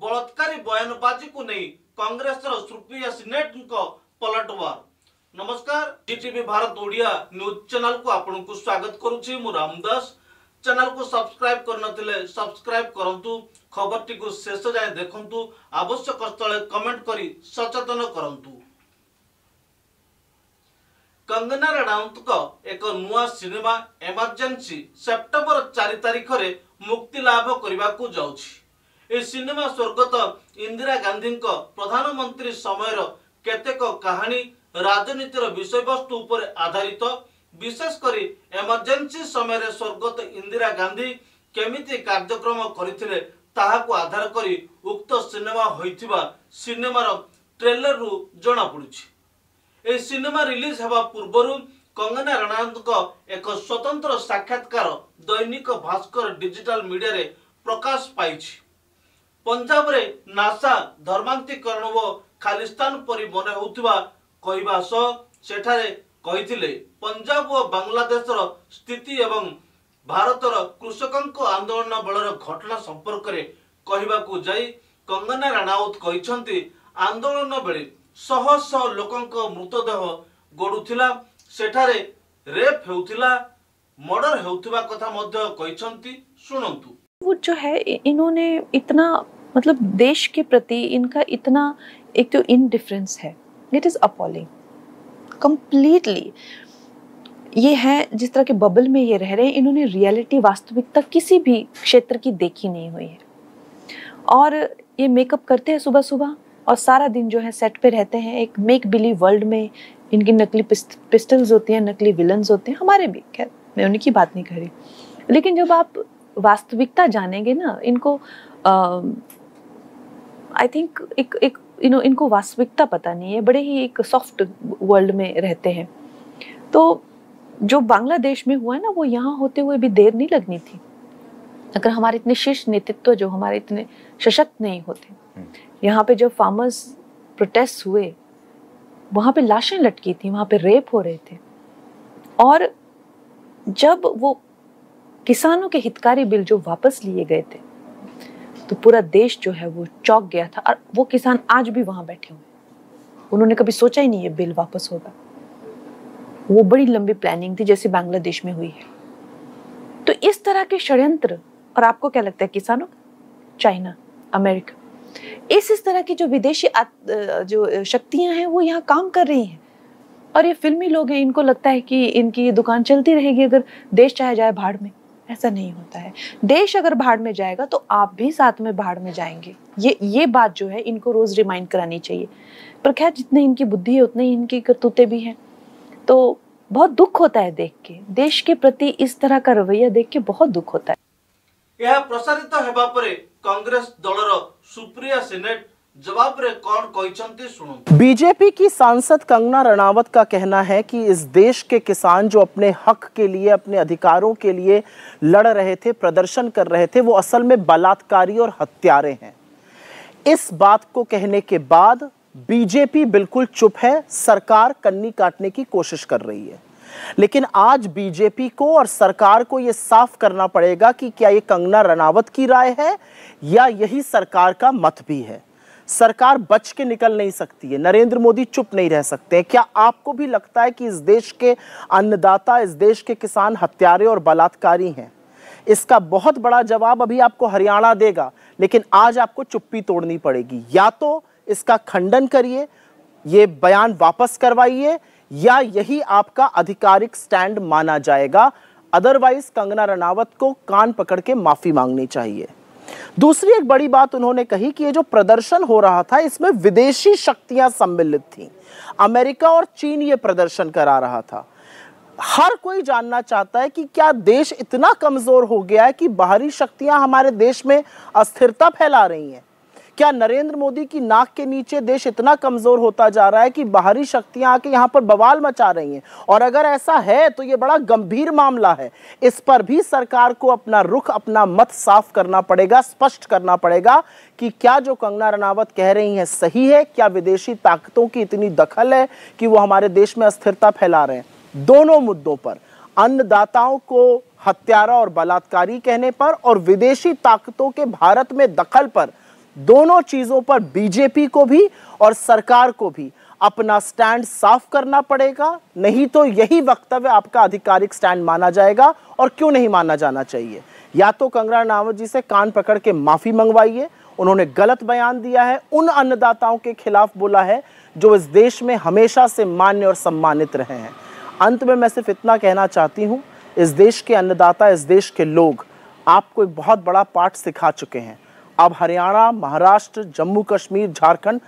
बलात्कारी बयानबाजी को नहीं कांग्रेस सुप्रिया सिनेट पलटवार। नमस्कार, जीटीवी भारत ओडिया न्यूज चैनल को आपन को स्वागत करुछि। मु रामदास। चैनल को सब्सक्राइब करनथिले सब्सक्राइब करंतु, खबर टी को शेष जाय देखंतु, आवश्यक स्थले कमेंट करी सचेतन करंतु। कंगना रणावत को एक नुआ सिनेमा इमरजेंसी सेप्टेम्बर 4 तारिख रे मुक्ति लाभ करबा को जाउछि। ए सिनेमा स्वर्गत इंदिरा गांधी को प्रधानमंत्री समय केतेक कहानी राजनीतिर विषय वस्तु उपर आधारित, विशेष करी इमरजेंसी समय स्वर्गत इंदिरा गांधी केमिति कार्यक्रम करथिले ताहाको आधार करी उक्त सिनेमा होइथिबा सिनेमार ट्रेलर रु जणा पडुछि। ए सिनेमा रिलीज हेबा पूर्वरु कंगना रणावत को एक स्वतंत्र साक्षात्कार दैनिक भास्कर डिजिटल मीडिया रे प्रकाश पाइछि। पंजाब रे नासा धर्मांतरीकरण व खालिस्तान परि मन होउथिबा कहबा सह सेठारे कहिथिले पंजाब व बांग्लादेशर स्थिति एवं भारतर कृषकक आंदोलन बलर घटना संपर्क रे कहबाकू जाई कंगना रणावत कहिसंती आंदोलन बेले शह शह लोकंक मृतदेह गडुथिला, सेठारे रेप हेउथिला, मर्डर हेउथिबा कथा मध्य कहिसंती। सुनंतु। वो जो है इन्होंने इतना मतलब देश के प्रति इनका इतना एक तो इनडिफरेंस है, इट इज अपॉलिंग कंप्लीटली। ये है जिस तरह के बबल में ये रह रहे हैं, इन्होंने रियलिटी वास्तविकता किसी भी क्षेत्र की देखी नहीं हुई है। और ये मेकअप करते हैं सुबह सुबह और सारा दिन जो है सेट पे रहते हैं एक मेक बिलीव वर्ल्ड में। इनकी नकली पिस्टल्स होती हैं, नकली विलन्स होते हैं, हमारे भी, खैर मैं उनकी बात नहीं कर रही। लेकिन जब आप वास्तविकता जानेंगे ना, इनको आई थिंक एक इनको वास्तविकता पता नहीं है, बड़े ही एक सॉफ्ट वर्ल्ड में रहते हैं। तो जो बांग्लादेश में हुआ है ना, वो यहाँ होते हुए भी देर नहीं लगनी थी अगर हमारे इतने शीर्ष नेतृत्व जो हमारे इतने सशक्त नहीं होते। यहाँ पे जब फार्मर्स प्रोटेस्ट हुए, वहाँ पे लाशें लटकी थी, वहाँ पे रेप हो रहे थे। और जब वो किसानों के हितकारी बिल जो वापस लिए गए थे, तो पूरा देश जो है वो चौंक गया था। और वो किसान आज भी वहाँ बैठे हुए, उन्होंने कभी सोचा ही नहीं ये बिल वापस होगा। वो बड़ी लंबी प्लानिंग थी जैसे बांग्लादेश में हुई है। तो इस तरह के षड्यंत्र, और आपको क्या लगता है किसानों, चाइना, अमेरिका, इस तरह की जो विदेशी जो शक्तियां हैं वो यहाँ काम कर रही हैं। और ये फिल्मी लोग हैं, इनको लगता है कि इनकी ये दुकान चलती रहेगी अगर देश चाहे जाए भाड़ में। ऐसा नहीं होता है। देश अगर भाड़ में जाएगा तो आप भी साथ में भाड़ में जाएंगे। ये बात जो है इनको रोज रिमाइंड करानी चाहिए। पर खैर, जितनी इनकी बुद्धि है उतनी इनकी करतूतें भी हैं। तो बहुत दुख होता है देख के, देश के प्रति इस तरह का रवैया देख के बहुत दुख होता है। यह प्रसारित हेबा परे कांग्रेस दलर सुप्रिया सिनेट जवाब रे कौन कहिसंती सुनो। बीजेपी की सांसद कंगना रणावत का कहना है कि इस देश के किसान जो अपने हक के लिए, अपने अधिकारों के लिए लड़ रहे थे, प्रदर्शन कर रहे थे, वो असल में बलात्कारी और हत्यारे हैं। इस बात को कहने के बाद बीजेपी बिल्कुल चुप है, सरकार कन्नी काटने की कोशिश कर रही है। लेकिन आज बीजेपी को और सरकार को यह साफ करना पड़ेगा कि क्या ये कंगना रणावत की राय है या यही सरकार का मत भी है। सरकार बच के निकल नहीं सकती है, नरेंद्र मोदी चुप नहीं रह सकते। क्या आपको भी लगता है कि इस देश के अन्नदाता, इस देश के किसान हत्यारे और बलात्कारी हैं? इसका बहुत बड़ा जवाब अभी आपको हरियाणा देगा, लेकिन आज आपको चुप्पी तोड़नी पड़ेगी। या तो इसका खंडन करिए, ये बयान वापस करवाइए, या यही आपका आधिकारिक स्टैंड माना जाएगा। अदरवाइज कंगना रणावत को कान पकड़ के माफी मांगनी चाहिए। दूसरी एक बड़ी बात उन्होंने कही कि ये जो प्रदर्शन हो रहा था इसमें विदेशी शक्तियां सम्मिलित थीं। अमेरिका और चीन ये प्रदर्शन करा रहा था। हर कोई जानना चाहता है कि क्या देश इतना कमजोर हो गया है कि बाहरी शक्तियां हमारे देश में अस्थिरता फैला रही हैं? क्या नरेंद्र मोदी की नाक के नीचे देश इतना कमजोर होता जा रहा है कि बाहरी शक्तियां आके यहां पर बवाल मचा रही हैं? और अगर ऐसा है तो ये बड़ा गंभीर मामला है। इस पर भी सरकार को अपना रुख, अपना मत साफ करना पड़ेगा, स्पष्ट करना पड़ेगा कि क्या जो कंगना रणावत कह रही हैं सही है, क्या विदेशी ताकतों की इतनी दखल है कि वो हमारे देश में अस्थिरता फैला रहे हैं। दोनों मुद्दों पर, अन्नदाताओं को हत्यारा और बलात्कारी कहने पर और विदेशी ताकतों के भारत में दखल पर दोनों चीजों पर बीजेपी को भी और सरकार को भी अपना स्टैंड साफ करना पड़ेगा, नहीं तो यही वक्तव्य आपका आधिकारिक स्टैंड माना जाएगा। और क्यों नहीं माना जाना चाहिए? या तो कंगना रनावत जी से कान पकड़ के माफी मंगवाइए, उन्होंने गलत बयान दिया है, उन अन्नदाताओं के खिलाफ बोला है जो इस देश में हमेशा से मान्य और सम्मानित रहे हैं। अंत में मैं सिर्फ इतना कहना चाहती हूं, इस देश के अन्नदाता, इस देश के लोग आपको एक बहुत बड़ा पाठ सिखा चुके हैं। अब हरियाणा, महाराष्ट्र, जम्मू कश्मीर, झारखंड